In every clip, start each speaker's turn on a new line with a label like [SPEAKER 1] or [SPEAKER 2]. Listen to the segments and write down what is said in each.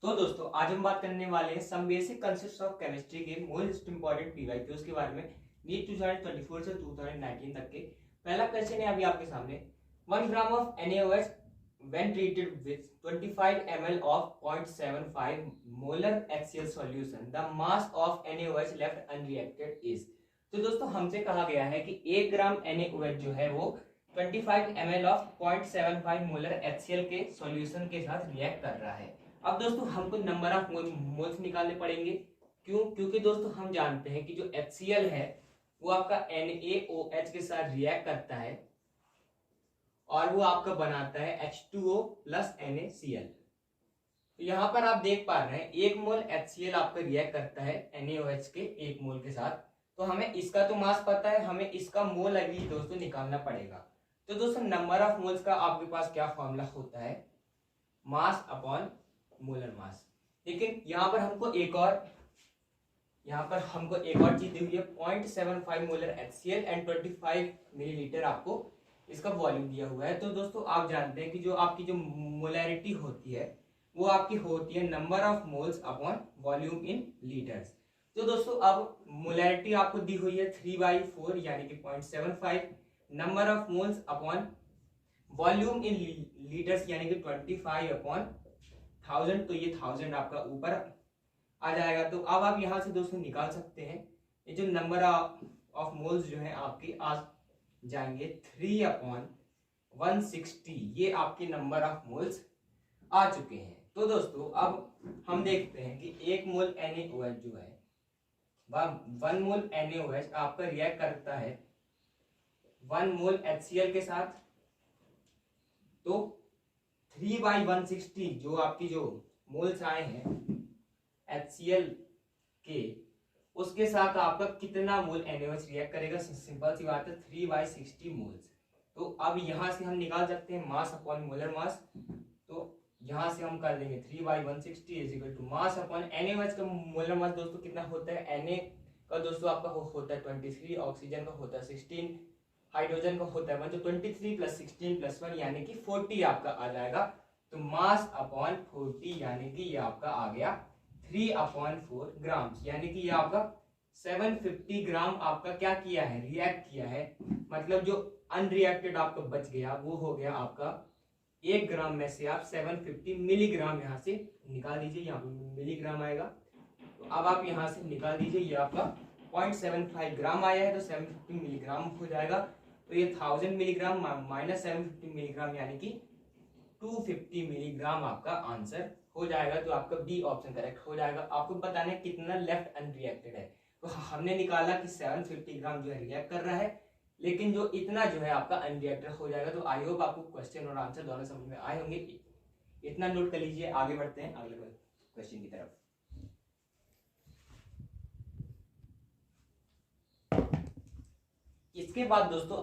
[SPEAKER 1] तो दोस्तों आज हम बात करने वाले हैं some basic concepts of chemistry के मोस्ट इंपॉर्टेंट पीवाईक्यूज के बारे में। नीट 2024 से 2019 तक के पहला क्वेश्चन है अभी आपके सामने। 1 gram of NaOH when treated with 25 ml of 0.75 molar HCl solution, the mass of NaOH left unreacted is। तो दोस्तों हमसे कहा गया है कि 1 ग्राम NaOH जो है वो 25 ml ऑफ 0.75 मोलर HCl के सॉल्यूशन के साथ रिएक्ट कर रहा है। अब दोस्तों हमको नंबर ऑफ मोल्स निकालने पड़ेंगे। क्यों? क्योंकि दोस्तों हम जानते हैं कि जो HCl है वो आपका NaOH के साथ रिएक्ट करता है और वो आपका बनाता है H2O प्लस NaCl। तो यहाँ पर आप देख पा रहे हैं 1 मोल HCl आपका रिएक्ट करता है NaOH के 1 मोल के साथ। तो हमें इसका तो मास पता है, हमें इसका मोल अभी दोस्तों निकालना पड़ेगा। तो दोस्तों नंबर ऑफ मोल्स का आपके पास क्या फॉर्मूला होता है? मास अपॉन मोलर मास। लेकिन यहाँ पर हमको एक और चीज दी हुई है, 0.75 मोलर HCl एंड 25 मिलीलीटर आपको इसका वॉल्यूम दिया हुआ है। तो दोस्तों आप जानते हैं कि जो आपकी जो मोलैरिटी होती है वो आपकी होती है number of moles upon volume in litres. तो दोस्तों अब मोलैरिटी आपको दी हुई है 3/4 यानी कि 0.75, number of moles upon volume in litres यानी कि 25 अपॉन 1000। तो ये 1000 आपका ऊपर आ जाएगा। तो अब आप यहां से दोस्तों निकाल सकते हैं ये जो नंबर ऑफ मोल्स जो है आपके आ जाएंगे 3/160। ये आपके नंबर ऑफ मोल्स आ चुके हैं। तो दोस्तों अब हम देखते हैं कि 1 मोल NaOH जो है वह 1 मोल NaOH आपका रिएक्ट करता है 1 मोल HCl के साथ। तो 3/160 जो आपकी जो मोल्स आए हैं HCl के, उसके साथ आपका कितना मोल NaOH रिएक्ट करेगा? सिंपल सी बात है 3/60 मोल्स। तो अब यहां से हम निकाल सकते हैं मास अपॉन मोलर मास। तो यहां से हम कर लेंगे 3/160 is equal to mass upon NaOH का मोलर मास दोस्तों कितना होता है? Na का दोस्तों आपका होता है 23, ऑक्सीजन का होता है 16, हाइड्रोजन का होता है 1। तो 23 प्लस 16 प्लस 1 यानी कि 40 आपका आ जाएगा। तो मास अपॉन 40 यानी कि ये आपका आ गया 3/4 ग्राम, यानी कि ये आपका 750 ग्राम आपका क्या किया है? रिएक्ट किया है। मतलब जो अनरिएक्टेड आपका बच गया वो हो गया आपका 1 ग्राम में से आप 750 मिलीग्राम यहाँ से निकाल दीजिए, यहाँ पे मिलीग्राम आएगा। तो अब आप यहाँ से निकाल दीजिए, ये आपका 0.75 ग्राम आया है तो 750 मिलीग्राम हो जाएगा। तो ये 1000 मिलीग्राम माइनस 750 मिलीग्राम यानी कि 250 मिलीग्राम आपका आंसर हो जाएगा। तो आपका बी ऑप्शन करेक्ट हो जाएगा। आपको बताना है कितना लेफ्ट अनरिएक्टेड है। तो हमने निकाला कि 750 ग्राम जो है रिएक्ट कर रहा है, लेकिन जो इतना जो है आपका अनरिएक्टेड हो जाएगा। तो आई होप आपको क्वेश्चन और आंसर दोनों समझ में आए होंगे। इतना नोट कर लीजिए, आगे बढ़ते हैं अगले क्वेश्चन की तरफ। इसके बाद दोस्तों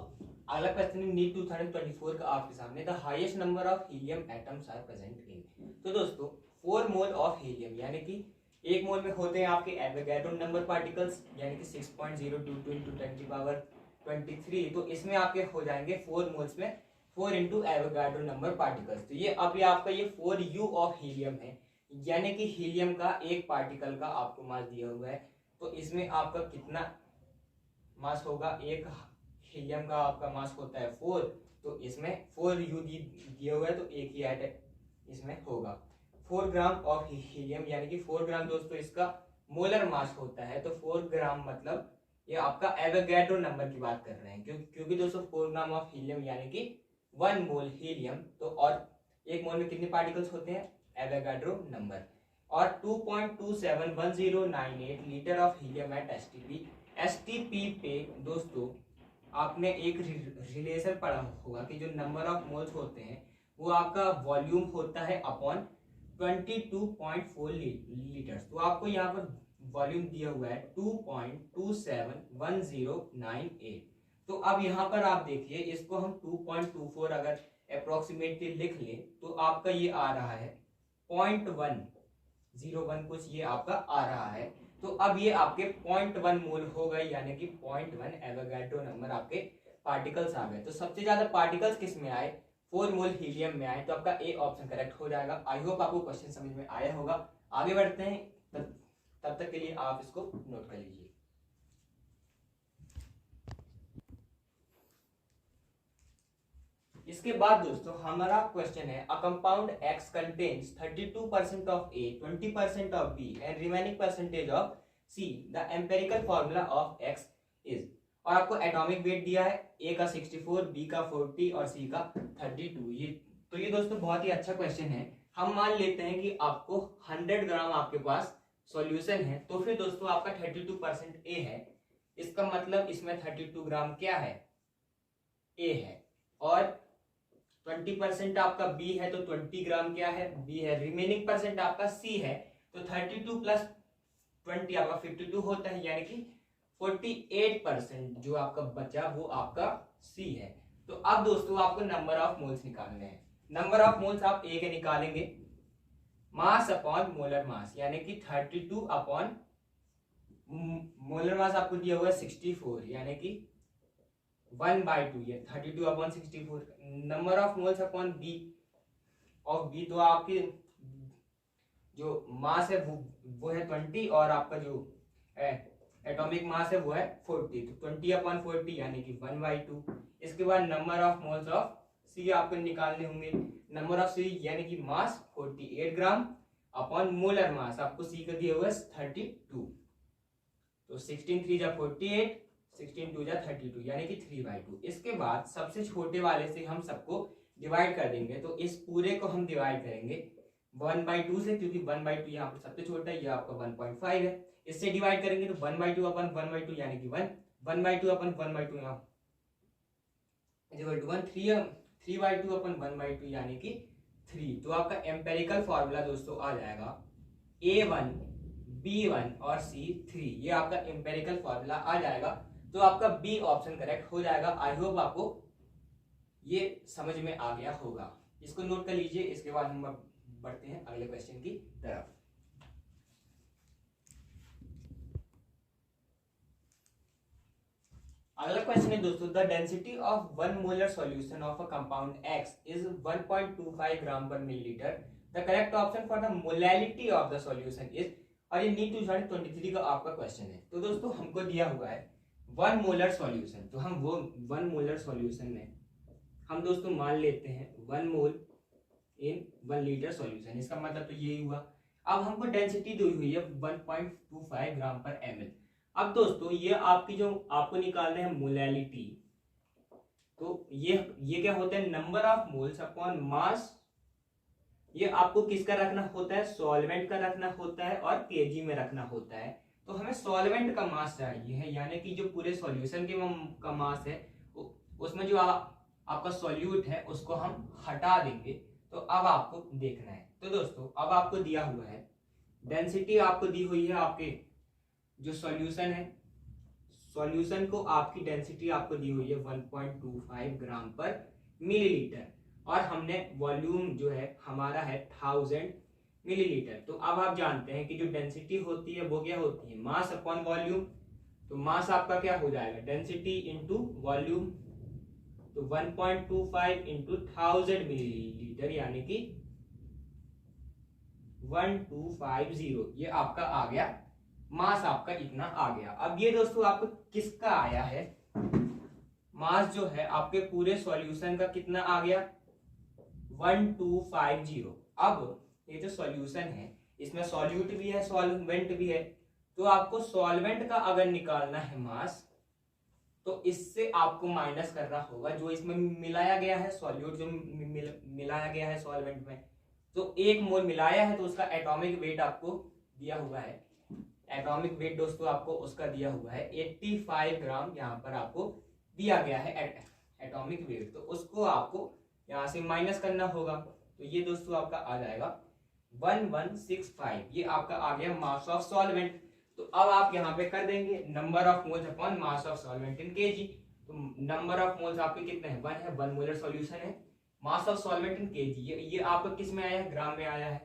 [SPEAKER 1] अगला क्वेश्चन है नीट 2024 का आपके सामने। The highest number of helium atoms are present in. तो दोस्तों 4 मोल ऑफ हीलियम यानी कि 1 मोल में होते हैं आपके एवोगैड्रो नंबर पार्टिकल्स यानी कि 6.022 into 10⁻23। तो इसमें आपके हो जाएंगे 4 मोल्स में 4 इंटू एवोगैड्रो नंबर पार्टिकल्स। तो ये अब आपका ये 4U ऑफ हीलियम है, यानी कि हीलियम का एक पार्टिकल का आपको मास दिया हुआ है। तो इसमें आपका कितना मास होगा? एक हीलियम का आपका मास होता है 4, तो इसमें 4U दिया हुआ है तो एक ही एटम इसमें होगा। 4 ग्राम ऑफ हीलियम यानी कि 4 ग्राम दोस्तों इसका मोलर मास होता है। तो 4 ग्राम मतलब ये आपका एवोगैड्रो नंबर की बात कर रहे हैं, क्योंकि दोस्तों 4 ग्राम ऑफ हीलियम यानी कि 1 मोल हीलियम। तो और 1 मोल में कितने पार्टिकल्स होते हैं? Avogadro number. और 2.271098 litre of helium at STP पे दोस्तों आपने एक रिलेशन पढ़ा होगा कि जो नंबर ऑफ मोल्स होते हैं वो आपका वॉल्यूम होता है अपॉन 22.4 लीटर्स। तो आपको यहाँ पर वॉल्यूम दिया हुआ है 2.271098। तो अब यहाँ पर आप देखिए, इसको हम 2.24 अगर अप्रोक्सीमेटली लिख लें तो आपका ये आ रहा है 0.101 कुछ ये आपका आ रहा है। तो अब ये आपके 0.1 मोल हो गए यानी कि 0.1 एवोगैड्रो नंबर आपके पार्टिकल्स आ गए। तो सबसे ज्यादा पार्टिकल्स किस में आए? 4 मोल हीलियम में आए, तो आपका ए ऑप्शन करेक्ट हो जाएगा। आई होप आपको क्वेश्चन समझ में आया होगा। आगे बढ़ते हैं, तब तक के लिए आप इसको नोट कर लीजिए। इसके बाद दोस्तों हमारा क्वेश्चन है, a compound X contains 32% of A, 20% of B and remaining percentage of C, the empirical formula of X is. और आपको एटॉमिक वेट दिया है, ए का 64, बी का 40 और सी का 32। ये दोस्तों बहुत ही अच्छा क्वेश्चन है। हम मान लेते हैं कि आपको 100 ग्राम आपके पास सॉल्यूशन है, तो फिर दोस्तों आपका 32% ए है, इसका मतलब इसमें 32 ग्राम क्या है, ए है। और 20% आपका बी है, तो 20 ग्राम क्या है, बी है। रिमेनिंग परसेंट आपका सी है, तो 32 प्लस 20 आपका 52 होता है, यानी कि 48% जो आपका बचा वो आपका सी है। तो अब दोस्तों आपको नंबर ऑफ मोल्स निकालने हैं। नंबर ऑफ मोल्स आप ए के निकालेंगे, मास अपॉन मोलर मास, यानी कि 32 अपॉन मोलर मास आपको दिया हुआ है 64, यानी कि 1/2, ये 32 upon 64। Number of moles upon B of B, तो आपकी जो मास है वो है 20 और आपका जो एटॉमिक मास है वो है 40, तो 20 अपॉन 40 यानी कि 1/2। इसके बाद नंबर ऑफ मोल्स ऑफ सी आपको निकालने होंगे। नंबर ऑफ सी यानी कि मास 48 ग्राम अपॉन मोलर मास आपको सी का दिया हुआ है 32, तो 16 3 जा 48, 16 2 जा 32, यानी कि 3/2। इसके बाद सबसे छोटे वाले से हम सबको डिवाइड कर देंगे, तो इस पूरे को हम डिवाइड करेंगे 1/2 से, क्योंकि 1/2 यहाँ पर सबसे छोटा है, ये आपका 1.5 है। इससे डिवाइड करेंगे तो 1/2 अपन 1/2 यानी कि 1, 1/2 अपन 1/2 यहाँ 1, 3/2 अपन 1/2 यानी कि 3। तो आपका एम्पेरिकल फॉर्मूला दोस्तों आ जाएगा A1, B1 और C3, ये आपका एम्पेरिकल फॉर्मूला आ जाएगा। तो आपका बी ऑप्शन करेक्ट हो जाएगा। आई होप आपको ये समझ में आ गया होगा, इसको नोट कर लीजिए। इसके बाद हम बढ़ते हैं अगले क्वेश्चन की तरफ। अगला क्वेश्चन है दोस्तों, the density of 1 molar solution of a compound X is 1.25 gram per millilitre. The correct option for the molality of the solution is, और ये नीट 2023 का आपका क्वेश्चन है। तो दोस्तों हमको दिया हुआ है 1 मोलर सॉल्यूशन, तो हम वो 1 मोलर सॉल्यूशन में हम दोस्तों मान लेते हैं 1 मोल इन 1 लीटर सॉल्यूशन, इसका मतलब तो यही हुआ। अब हमको डेंसिटी दी हुई है 1.25 ग्राम पर ml। अब दोस्तों ये आपकी जो आपको निकालना है मोलैलिटी, तो ये क्या होता है, number of moles upon mass. ये आपको किसका रखना होता है, सॉल्वेंट का रखना होता है और केजी में रखना होता है। तो हमें सॉल्वेंट का मास चाहिए है, यानी कि जो पूरे सॉल्यूशन के का मास है, उसमें जो आपका सॉल्यूट है उसको हम हटा देंगे। तो अब आपको देखना है, तो दोस्तों अब आपको दिया हुआ है डेंसिटी, आपको दी हुई है आपके जो सॉल्यूशन है, सॉल्यूशन को आपकी डेंसिटी आपको दी हुई है 1.25 ग्राम पर मिलीलीटर, और हमने वॉल्यूम जो है हमारा है 1000 मिलीलीटर। तो अब आप जानते हैं कि जो डेंसिटी होती है वो क्या होती है, मास अपॉन वॉल्यूम। तो मास आपका क्या हो जाएगा, डेंसिटी इंटू वॉल्यूम, तो 1.25 इंटू 1000 मिलीलीटर यानी कि 1250, ये आपका आ गया मास, आपका इतना आ गया। अब ये दोस्तों आपको किसका आया है, मास जो है आपके पूरे सॉल्यूशन का कितना आ गया 1250। अब ये जो सॉल्यूशन है इसमें सॉल्यूट भी है सॉल्वेंट भी है, तो आपको सॉल्वेंट का अगर निकालना है मास, तो इससे आपको माइनस करना होगा जो इसमें मिलाया गया है, सॉल्यूट जो मिलाया गया है सॉल्वेंट में। तो 1 मोल मिलाया है तो उसका एटॉमिक वेट आपको दिया हुआ है, एटॉमिक वेट दोस्तों आपको उसका दिया हुआ है 85 ग्राम, यहाँ पर आपको दिया गया है एटॉमिक वेट, तो उसको आपको यहाँ से माइनस करना होगा। तो ये दोस्तों आपका आ जाएगा 1165, ये आपका आ गया मास ऑफ सॉल्वेंट। तो अब आप यहाँ पे कर देंगे number of moles upon mass of solvent in KG. तो नंबर ऑफ मोल्स आपके कितने हैं, 1 है, 1 मोलर सॉल्यूशन है। Mass of solvent in KG, ये आपका किस में आया है, ग्राम में आया है।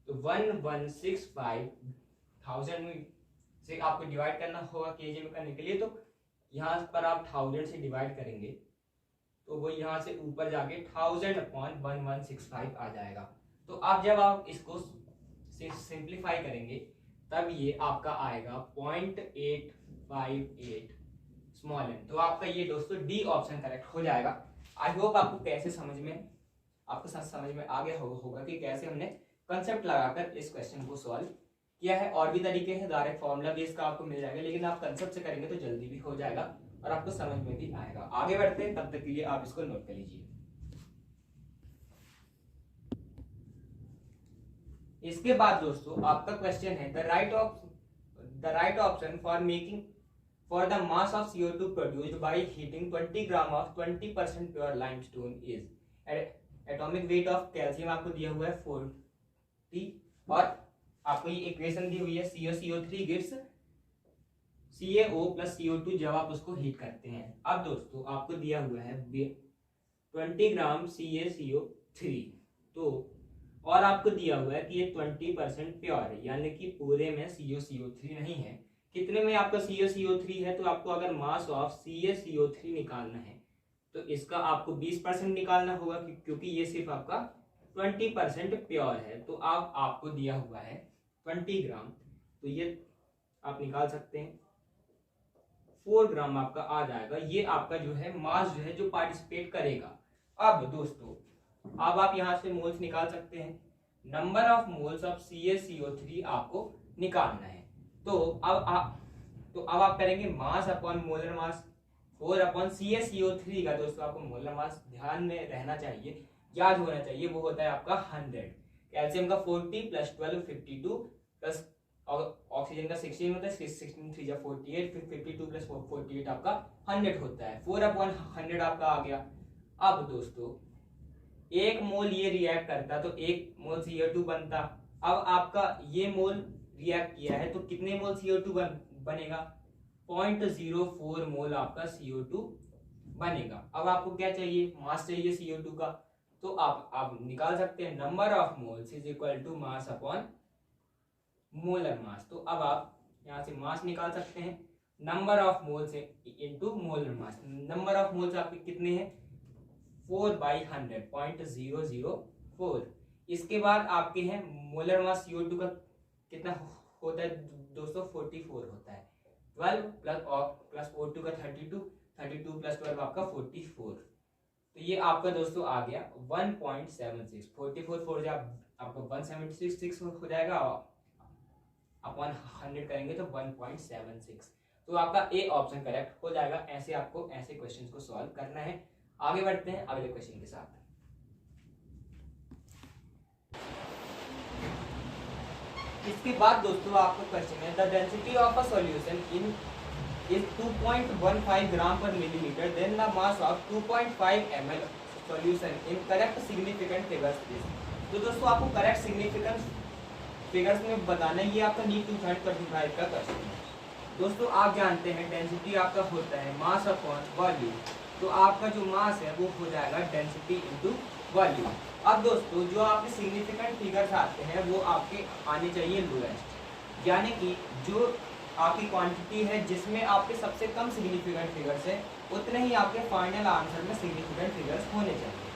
[SPEAKER 1] तो 1165,000 से आपको डिवाइड करना होगा केजी में करने के लिए। तो यहाँ पर आप 1000 से डिवाइड करेंगे तो वो यहाँ से ऊपर जाके 1000/1165 आ जाएगा। तो अब जब आप इसको सिंप्लीफाई करेंगे तब ये आपका आएगा 0.858 स्मॉल n। तो आपका ये दोस्तों डी ऑप्शन करेक्ट हो जाएगा। आई होप आपको कैसे समझ में आ गया होगा कि कैसे हमने कंसेप्ट लगाकर इस क्वेश्चन को सॉल्व किया है। और भी तरीके हैं, डायरेक्ट फॉर्मूला बेस का आपको मिल जाएगा, लेकिन आप कंसेप्ट से करेंगे तो जल्दी भी हो जाएगा और आपको समझ में भी आएगा। आगे बढ़ते हैं, तब तक के लिए आप इसको नोट कर लीजिए। इसके बाद दोस्तों आपका क्वेश्चन है the right option for the mass of CO2 produced by heating 20 gram of 20% pure limestone is. Atomic weight of calcium आपको दिया हुआ है 40 और आपको ये इक्वेशन दी हुई है CaCO3 गिव्स CaO + CO2 जब आप उसको हीट करते हैं। अब दोस्तों आपको दिया हुआ है 20 ग्राम CaCO3, तो और आपको दिया हुआ है कि ये 20% प्योर है, यानी कि पूरे में CaCO3 नहीं है। कितने में आपका CaCO3 है, तो आपको अगर मास ऑफ CaCO3 निकालना है तो इसका आपको 20% निकालना होगा, क्योंकि ये सिर्फ आपका 20% प्योर है। तो आपको दिया हुआ है 20 ग्राम, तो ये आप निकाल सकते हैं 4 ग्राम आपका आ जाएगा। ये आपका जो है मास जो है जो पार्टिसिपेट करेगा। अब दोस्तों अब आप यहाँ से मोल्स निकाल सकते हैं। Number of moles of CaCO3 आपको निकालना है। तो अब आप करेंगे मास अपॉन मोलर मास। 4/CaCO3 का दोस्तों आपको मोलर मास ध्यान में रहना चाहिए, याद होना चाहिए, वो होता है आपका 100। कैल्शियम का 40 + 12 52 प्लस ऑक्सीजन का 16 होता है, 16 3 48, फिर 52 + 48 आपका 100 होता है। 4/100 आपका आ गया। अब दोस्तों 1 मोल ये रिएक्ट करता तो 1 मोल CO2 बनता। अब आपका ये मोल रिएक्ट किया है तो कितने मोल CO2 बनेगा? 0.04 मोल आपका CO2 बनेगा। अब आपको क्या चाहिए? मास चाहिए CO2 का, तो आप निकाल सकते हैं number of moles is equal to mass upon molar mass. तो अब आप यहाँ से मास निकाल सकते हैं, number of moles into molar mass. Number of moles आपके कितने हैं? 4/100 0.004। इसके बाद आपके हैं मोलर मास CO2 का कितना होता है दोस्तों? 44 होता है। 12 प्लस O2 का 32 + 12 आपका 44। तो ये आपका दोस्तों आ गया 1.76। 44 4 आपका 176 हो जाएगा, अपॉन 100 करेंगे तो 1.76। तो आपका ए ऑप्शन करेक्ट हो जाएगा। ऐसे आपको ऐसे क्वेश्चंस को सॉल्व करना है। आगे बढ़ते हैं अगले क्वेश्चन के साथ। इसके बाद दोस्तों आपका क्वेश्चन है the density of a solution is 2.15 gram per millilitre, then the mass of 2.5 ml solution in correct significant figures please. तो दोस्तों आपको करेक्ट सिग्निफिकेंट फिगर्स में बताना है। ये आपका नीट 225 का क्वेश्चन है। दोस्तों आप जानते हैं डेंसिटी आपका होता है मास अपॉन वॉल्यूम, तो आपका जो मास है वो हो जाएगा डेंसिटी इनटू वॉल्यूम। अब दोस्तों जो आपके सिग्निफिकेंट फिगर्स आते हैं वो आपके आने चाहिए लोएस्ट, यानी कि जो आपकी क्वांटिटी है जिसमें आपके सबसे कम सिग्निफिकेंट फिगर्स है उतने ही आपके फाइनल आंसर में सिग्निफिकेंट फिगर्स होने चाहिए।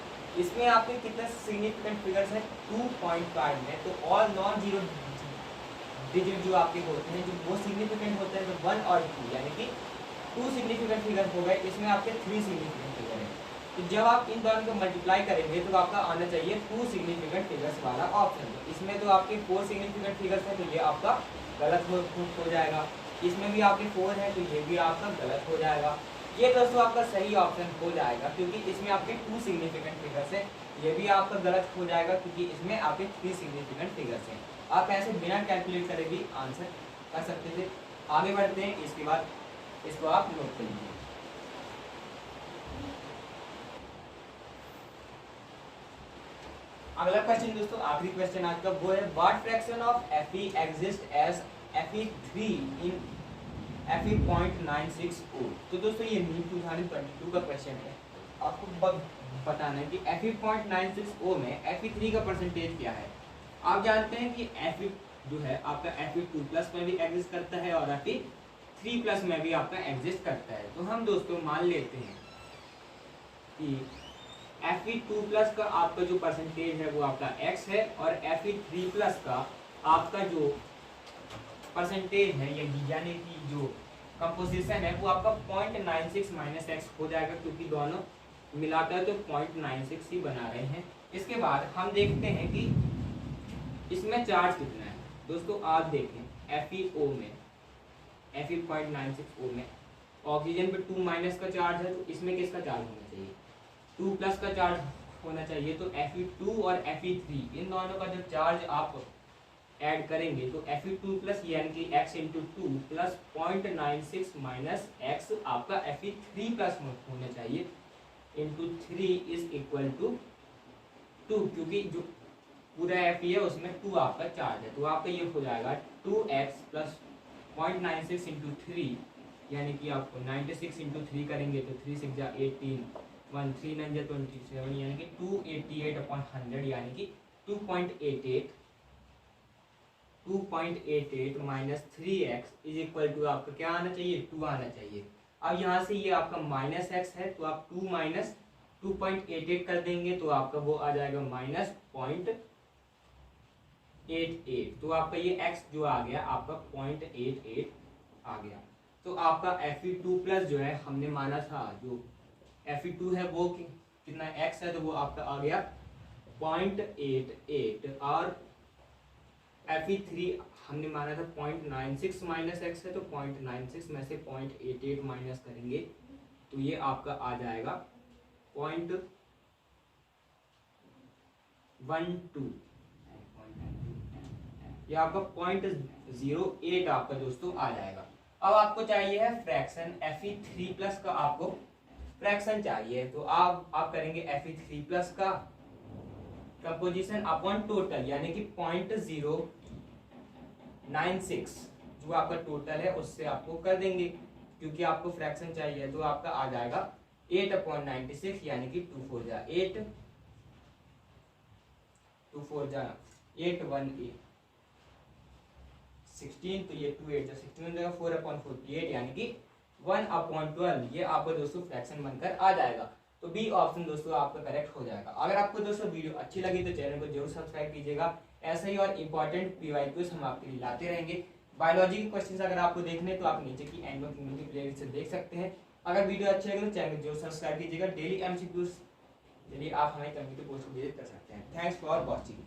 [SPEAKER 1] इसमें आपके कितने सिग्निफिकेंट फिगर्स है? 2.5 में। तो ऑल नॉन जीरो डिजिट जो आपके होते हैं जो वो सिग्निफिकेंट होते हैं तो 1 और 2, यानी कि 2 सिग्निफिकेंट फिगर हो गए। इसमें आपके 3 सिग्निफिकेंट फिगर है। तो जब आप इन दोनों को मल्टीप्लाई करेंगे तो आपका आना चाहिए 2 सिग्निफिकेंट फिगर्स वाला ऑप्शन। इसमें तो आपके 4 सिग्निफिकेंट फिगर्स है, तो ये आपका गलत हो जाएगा। इसमें भी आपके 4 है, तो ये भी आपका गलत हो जाएगा। ये दोस्तों आपका सही ऑप्शन हो जाएगा, क्योंकि इसमें आपके 2 सिग्निफिकेंट फिगर्स है। ये भी आपका गलत हो जाएगा, क्योंकि इसमें आपके 3 सिग्निफिकेंट फिगर्स हैं। आप ऐसे बिना कैलकुलेट करे भी आंसर कर सकते थे। आगे बढ़ते हैं, इसके बाद इसको आप नोट कर लीजिए। अगला क्वेश्चन दोस्तों आखिरी क्वेश्चन आज का वो है what fraction of Fe exist as Fe3 in Fe.96O। तो दोस्तों ये नीट 2022 का क्वेश्चन है। आपको बताना है कि Fe.96O में Fe3 का परसेंटेज क्या है। आप जानते हैं कि Fe जो है आपका Fe2+ में भी एग्जिस्ट करता है और Fe3+ में भी आपका एग्जिस्ट करता है। तो हम दोस्तों मान लेते हैं कि Fe2+ का आपका जो परसेंटेज है वो आपका x है और Fe3+ का आपका जो परसेंटेज है यानी कि जो कंपोजिशन है वो आपका 0.96 माइनस एक्स हो जाएगा, क्योंकि दोनों मिलाकर तो 0.96 ही बना रहे हैं। इसके बाद हम देखते हैं कि इसमें चार्ज कितना है। दोस्तों आप देखें FeO में Fe0.96O में ऑक्सीजन पे 2 माइनस का चार्ज है, तो इसमें किसका चार्ज होना चाहिए, 2+ का चार्ज होना चाहिए। तो Fe2 और Fe3 इन दोनों का जब चार्ज आप ऐड करेंगे तो Fe2+ यानी कि x into 2 plus 0.96 minus x आपका Fe3+ होना चाहिए इंटू 3 इज इक्वल टू 2, क्योंकि जो पूरा Fe है उसमें 2 आपका चार्ज है। तो आपका ये हो जाएगा 2x प्लस 0.96 इंटू 3 यानी कि आपको 96 इंटू 3 करेंगे तो 3 6 जा 18 1 3 9 जा 27 यानी कि 288/100 यानी कि 2.88 minus 3x is equal to आपका क्या आना चाहिए, 2 आना चाहिए। अब यहाँ से ये आपका माइनस x है तो आप 2 माइनस 2.88 कर देंगे तो आपका वो आ जाएगा माइनस 0.88। तो आपका ये x जो आ गया आपका 0.88 आ गया। तो आपका Fe2+ जो है हमने माना था जो Fe2 है वो कितना x है, तो वो आपका आ गया 0.88 और Fe3 हमने माना था 0.96 माइनस एक्स है, तो 0.96 में से 0.88 माइनस करेंगे तो ये आपका आ जाएगा 0.12। ये आपका 0.08 आपका दोस्तों आ जाएगा। अब आपको चाहिए है फ्रैक्शन Fe3+ का, आपको फ्रैक्शन चाहिए तो आप करेंगे Fe3+ का कंपोजिशन अपॉन टोटल यानी कि 0.096 जो आपका टोटल है उससे आपको कर देंगे, क्योंकि आपको फ्रैक्शन चाहिए। तो आपका आ जाएगा 8/96 यानी कि 2 4 जा 8 2 4 जा 8 1 16 तो ये 2 8 जा 16 हो जाएगा 4/48 यानी कि 1/12 ये आपका दोस्तों फ्रैक्शन बनकर आ जाएगा। तो बी ऑप्शन दोस्तों आपका करेक्ट हो जाएगा। अगर आपको दोस्तों वीडियो अच्छी लगी तो चैनल को जरूर सब्सक्राइब कीजिएगा। ऐसे ही और इंपॉर्टेंट PYQs हम आपके लिए लाते रहेंगे। बायोलॉजी के क्वेश्चंस अगर आपको देखने तो आप नीचे की एंड की प्लेलिस्ट से देख सकते हैं। अगर वीडियो अच्छी लगे तो चैनल को जरूर सब्सक्राइब कीजिएगा। डेली MCQs चलिए आप हमारे कम्युनिटी पोस्ट को विजिट कर सकते हैं। Thanks for watching.